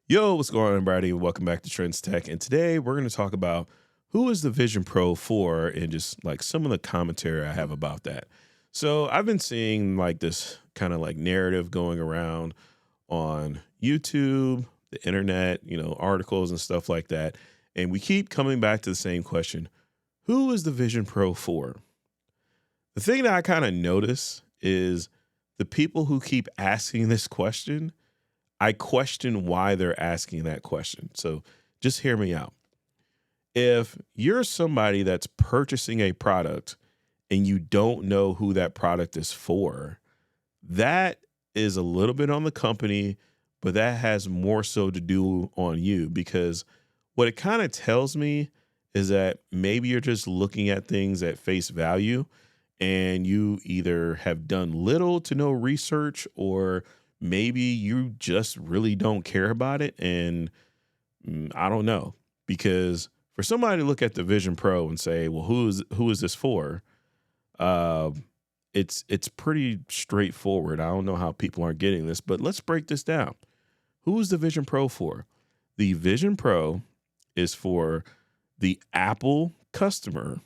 Yo, what's going on, everybody? Welcome back to Trends Tech. And today we're going to talk about who is the Vision Pro for and just like some of the commentary I have about that. So I've been seeing like this kind of like narrative going around on YouTube, the internet, articles and stuff like that. And we keep coming back to the same question. Who is the Vision Pro for? The thing that I kind of notice is the people who keep asking this question, I question why they're asking that question. So just hear me out. If you're somebody that's purchasing a product and you don't know who that product is for, that is a little bit on the company, but that has more so to do on you, because what it kind of tells me is that maybe you're just looking at things at face value and you either have done little to no research, or maybe you just really don't care about it. And I don't know, because for somebody to look at the Vision Pro and say, well, who is this for? It's pretty straightforward. I don't know how people aren't getting this, but let's break this down. Who is the Vision Pro for? The Vision Pro is for the Apple customer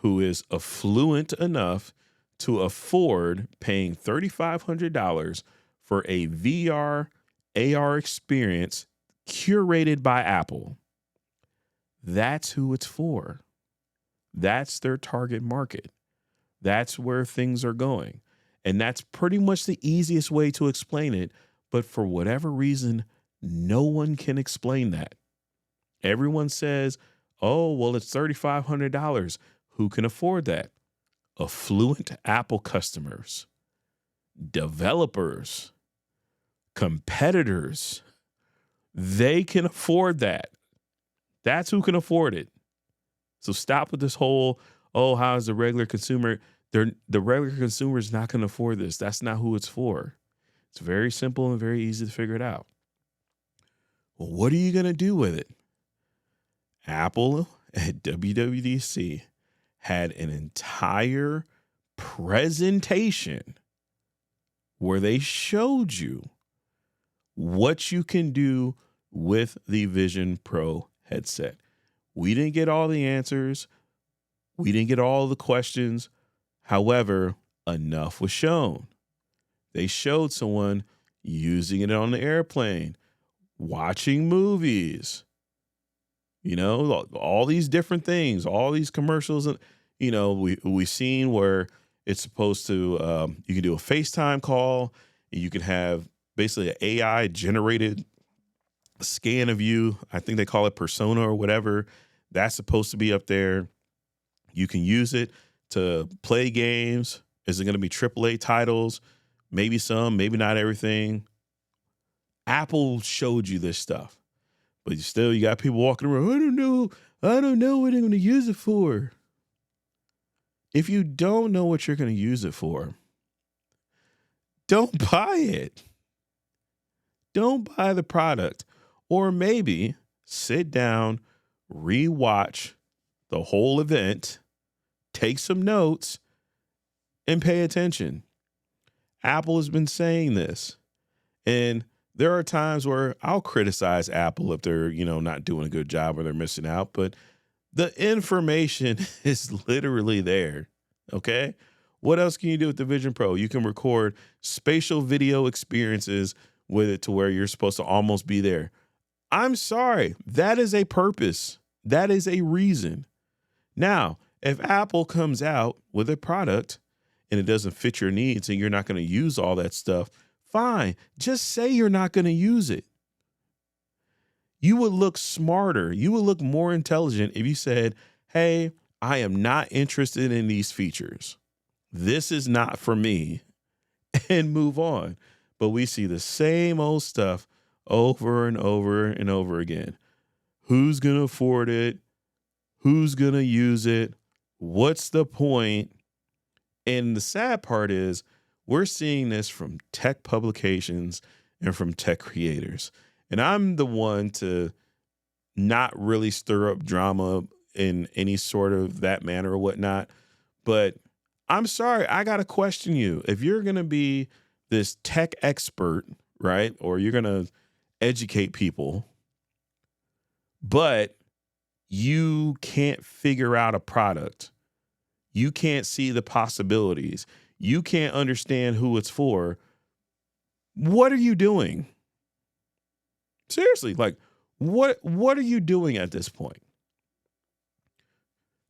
who is affluent enough to afford paying $3,500 for a VR AR experience curated by Apple. That's who it's for. That's their target market. That's where things are going. And that's pretty much the easiest way to explain it. But for whatever reason, no one can explain that. Everyone says, oh, well, it's $3,500. Who can afford that? Affluent Apple customers, developers, competitors. They can afford that. That's who can afford it. So stop with this whole, oh, how's the regular consumer? The regular consumer is not going to afford this. That's not who it's for. It's very simple and very easy to figure it out. Well, what are you going to do with it? Apple at WWDC had an entire presentation where they showed you what you can do with the Vision Pro headset. We didn't get all the answers. We didn't get all the questions. However, enough was shown. They showed someone using it on the airplane, watching movies, all these different things, all these commercials. And, we've seen where it's supposed to, you can do a FaceTime call, and you can have basically an AI generated scan of you. I think they call it persona or whatever. That's supposed to be up there. You can use it to play games. Is it going to be AAA titles? Maybe some, maybe not everything. Apple showed you this stuff, but still you got people walking around. I don't know what I'm going to use it for. If you don't know what you're going to use it for, don't buy it. Don't buy the product. Or maybe sit down, rewatch the whole event, take some notes, and pay attention. Apple has been saying this. And there are times where I'll criticize Apple if they're, not doing a good job or they're missing out. But the information is literally there. Okay. What else can you do with the Vision Pro? You can record spatial video experiences with it to where you're supposed to almost be there. I'm sorry. That is a purpose. That is a reason. Now, if Apple comes out with a product and it doesn't fit your needs and you're not going to use all that stuff, fine. Just say you're not going to use it. You would look smarter. You would look more intelligent if you said, hey, I am not interested in these features. This is not for me, and move on. But we see the same old stuff over and over and over again. Who's going to afford it? Who's going to use it? What's the point? And the sad part is we're seeing this from tech publications and from tech creators. And I'm the one to not really stir up drama in any sort of that manner or whatnot. But I'm sorry, I got to question you. If you're going to be this tech expert, right? Or you're going to educate people, but you can't figure out a product. You can't see the possibilities. You can't understand who it's for. What are you doing? Seriously, like what are you doing at this point?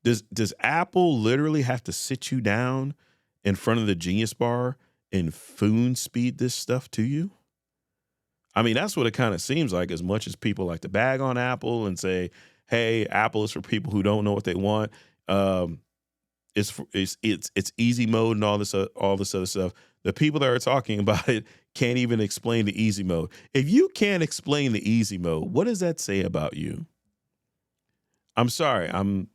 Does Apple literally have to sit you down in front of the Genius Bar and spoon speed this stuff to you? I mean, that's what it kind of seems like, as much as people like to bag on Apple and say, hey, Apple is for people who don't know what they want. Um, it's easy mode and all this other stuff. The people that are talking about it can't even explain the easy mode. If you can't explain the easy mode, what does that say about you? I'm sorry. I'm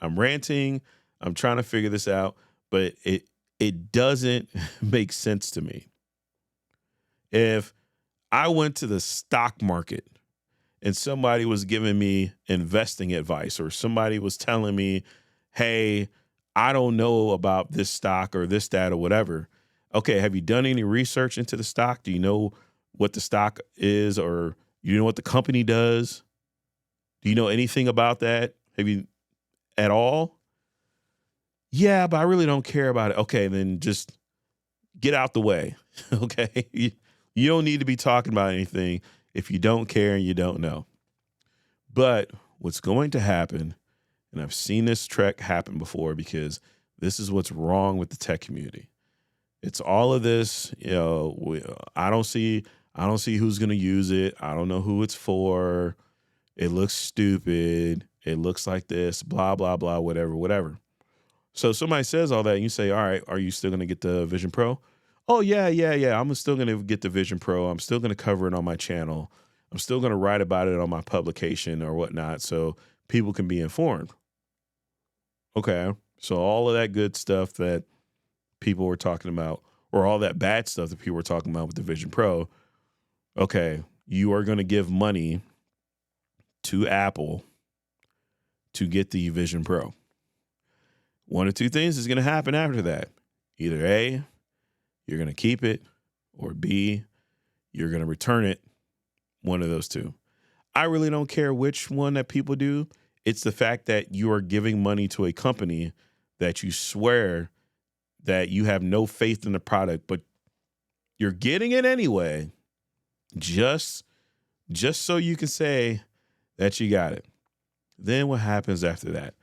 ranting. I'm trying to figure this out, but it doesn't make sense to me. If I went to the stock market and somebody was giving me investing advice, or somebody was telling me, hey, I don't know about this stock or this, that, or whatever. Okay, have you done any research into the stock? Do you know what the stock is, or you know what the company does? Do you know anything about that? Have you at all? Yeah, but I really don't care about it. Okay, then just get out the way. Okay. You don't need to be talking about anything if you don't care and you don't know. But what's going to happen, and I've seen this trek happen before, because this is what's wrong with the tech community. It's all of this, I don't see who's going to use it. I don't know who it's for. It looks stupid. It looks like this, blah, blah, blah, whatever. So somebody says all that and you say, all right, are you still going to get the Vision Pro? Oh, yeah. I'm still going to get the Vision Pro. I'm still going to cover it on my channel. I'm still going to write about it on my publication or whatnot, so people can be informed. Okay. So all of that good stuff that people were talking about, or all that bad stuff that people were talking about with the Vision Pro. Okay. You are going to give money to Apple to get the Vision Pro. One of two things is going to happen after that. Either A, you're going to keep it, or B, you're going to return it. One of those two. I really don't care which one that people do. It's the fact that you are giving money to a company that you swear that you have no faith in the product, but you're getting it anyway, just so you can say that you got it. Then what happens after that?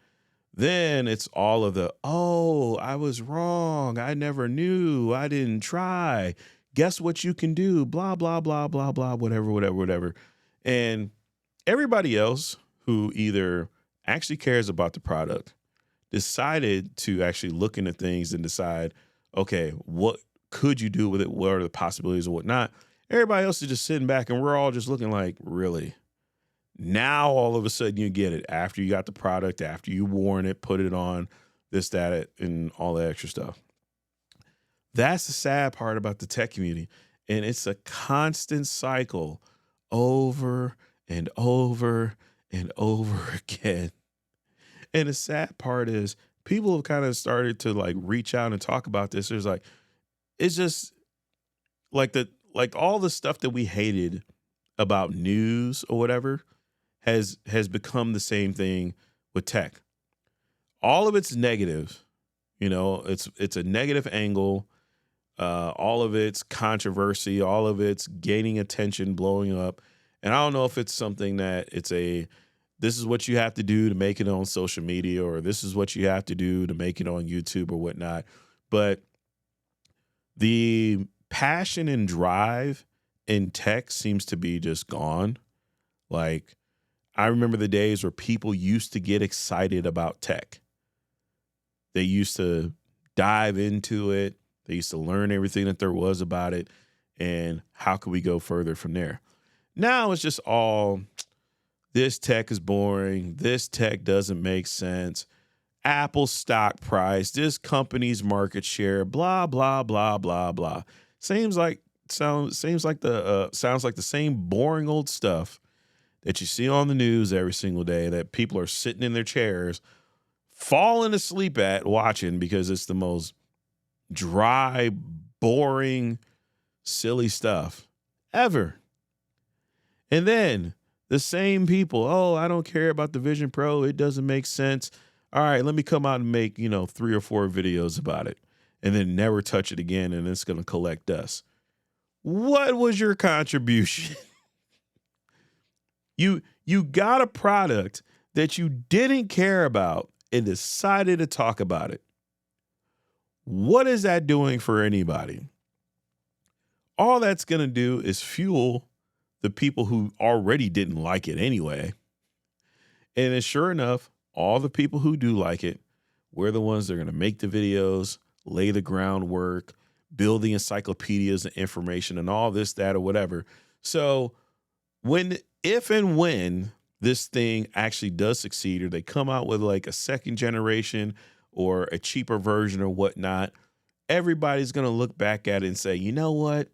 Then it's all of the, oh, I was wrong. I never knew. I didn't try. Guess what you can do? Blah, blah, blah, blah, blah, whatever. And everybody else who either actually cares about the product decided to actually look into things and decide, okay, what could you do with it? What are the possibilities or whatnot? Everybody else is just sitting back and we're all just looking like, really? Now, all of a sudden you get it after you got the product, after you worn it, put it on, this, that, and all that extra stuff. That's the sad part about the tech community. And it's a constant cycle over and over and over again. And the sad part is people have kind of started to like reach out and talk about this. There's like, it's just like all the stuff that we hated about news or whatever has become the same thing with tech. All of it's negative, it's a negative angle. All of it's controversy, all of it's gaining attention, blowing up. And I don't know if it's something that this is what you have to do to make it on social media, or this is what you have to do to make it on YouTube or whatnot. But the passion and drive in tech seems to be just gone. Like, I remember the days where people used to get excited about tech. They used to dive into it. They used to learn everything that there was about it. And how could we go further from there? Now it's just all, this tech is boring. This tech doesn't make sense. Apple's stock price, this company's market share, blah, blah, blah, blah, blah. Sounds like the same boring old stuff that you see on the news every single day, that people are sitting in their chairs, falling asleep at watching, because it's the most dry, boring, silly stuff ever. And then the same people, oh, I don't care about the Vision Pro. It doesn't make sense. All right, let me come out and make, 3 or 4 videos about it and then never touch it again. And it's going to collect dust. What was your contribution? You got a product that you didn't care about and decided to talk about it. What is that doing for anybody? All that's going to do is fuel the people who already didn't like it anyway. And then sure enough, all the people who do like it, we're the ones that are going to make the videos, lay the groundwork, build the encyclopedias and information and all this, that, or whatever. So if and when this thing actually does succeed, or they come out with like a second generation or a cheaper version or whatnot, everybody's going to look back at it and say, you know what?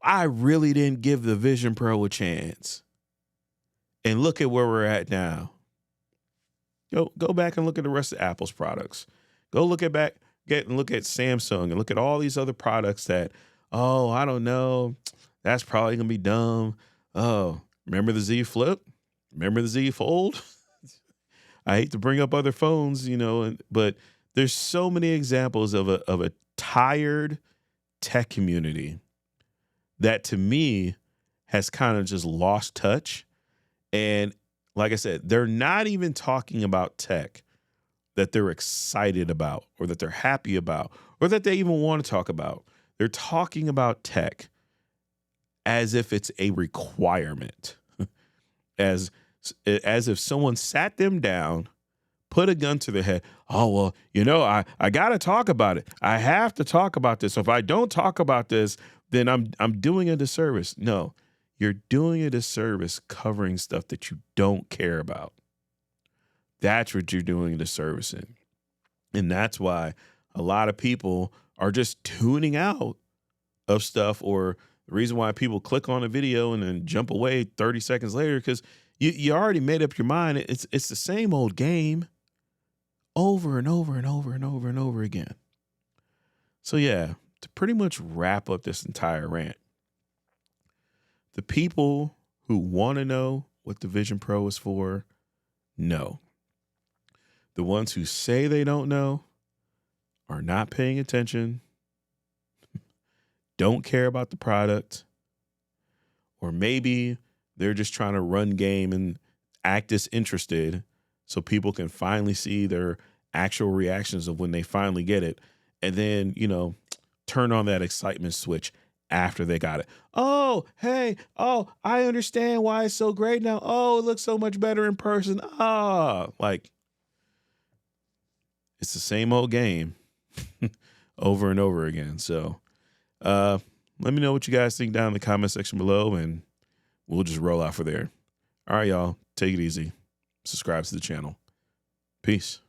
I really didn't give the Vision Pro a chance. And look at where we're at now. Go back and look at the rest of Apple's products. Go look at Samsung and look at all these other products that, oh, I don't know, that's probably gonna be dumb. Oh, remember the Z Flip? Remember the Z Fold? I hate to bring up other phones, but there's so many examples of a tired tech community that to me has kind of just lost touch. And like I said, they're not even talking about tech that they're excited about or that they're happy about or that they even want to talk about. They're talking about tech as if it's a requirement, as if someone sat them down, put a gun to their head. Oh, well, I got to talk about it. I have to talk about this. So if I don't talk about this, then I'm doing a disservice. No, you're doing a disservice covering stuff that you don't care about. That's what you're doing a disservice in. And that's why a lot of people are just tuning out of stuff, or the reason why people click on a video and then jump away 30 seconds later, because you already made up your mind. It's the same old game over and over and over and over and over again. So yeah, to pretty much wrap up this entire rant, the people who want to know what the Vision Pro is for, know. The ones who say they don't know are not paying attention, don't care about the product, or maybe they're just trying to run game and act disinterested so people can finally see their actual reactions of when they finally get it. And then, turn on that excitement switch after they got it. Oh, hey, I understand why it's so great now. Oh, it looks so much better in person. It's the same old game over and over again. So let me know what you guys think down in the comment section below, and we'll just roll out for there. All right, y'all, take it easy. Subscribe to the channel. Peace.